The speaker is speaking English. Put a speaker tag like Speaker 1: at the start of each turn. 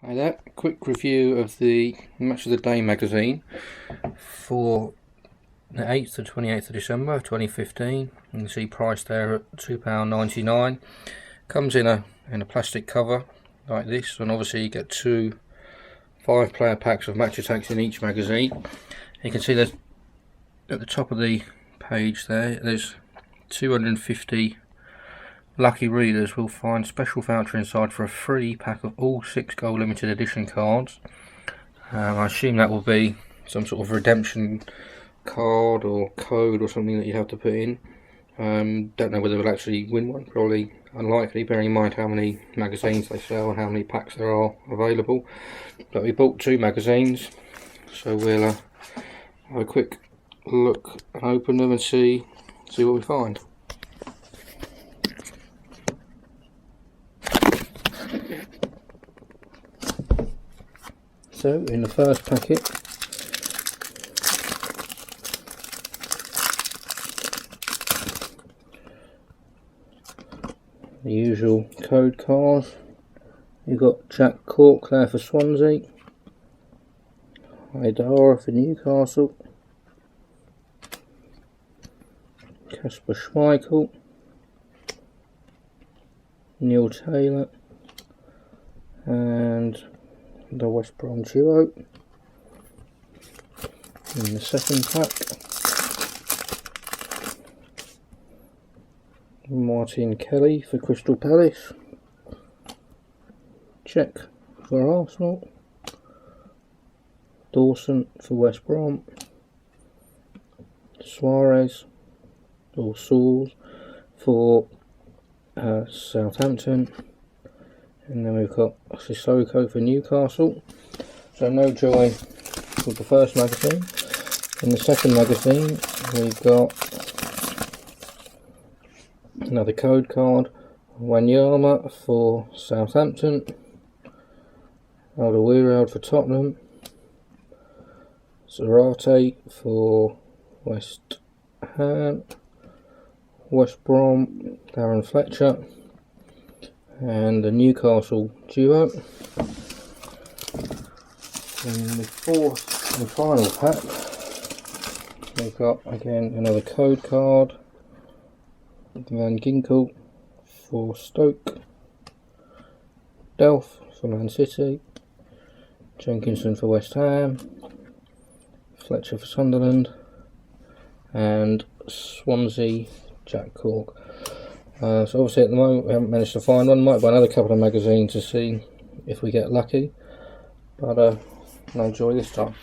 Speaker 1: Hi there, quick review of the Match of the Day magazine for the 8th to 28th of December 2015. You can see price there at £2.99. Comes in a plastic cover like this, and obviously you get two 5-player packs of Match Attax in each magazine. You can see there's at the top of the page there's 250 lucky readers will find special voucher inside for a free pack of all 6 gold limited edition cards. I assume that will be some sort of redemption card or code or something that you have to put in. Don't know whether we'll actually win one, probably unlikely, bearing in mind how many magazines they sell and how many packs there are available. But we bought 2 magazines, so we'll have a quick look and open them and see what we find. So in the first packet the usual code cards. You've got Jack Cork there for Swansea, Idara for Newcastle, Kasper Schmeichel, Neil Taylor, and the West Brom duo. In the second pack, Martin Kelly for Crystal Palace, Cech for Arsenal, Dawson for West Brom, Suarez or Sauls for Southampton, and then we've got Sissoko for Newcastle. So no joy with the first magazine. In the second magazine we've got another code card, Wanyama for Southampton, Alderweireld for Tottenham, Zarate for West Ham, West Brom, Darren Fletcher, and the Newcastle duo. In the fourth and final pack we've got again another code card, Van Ginkel for Stoke, Delph for Man City, Jenkinson for West Ham, Fletcher for Sunderland, and Swansea Jack Cork. So obviously at the moment we haven't managed to find one. Might buy another couple of magazines to see if we get lucky, but no joy this time.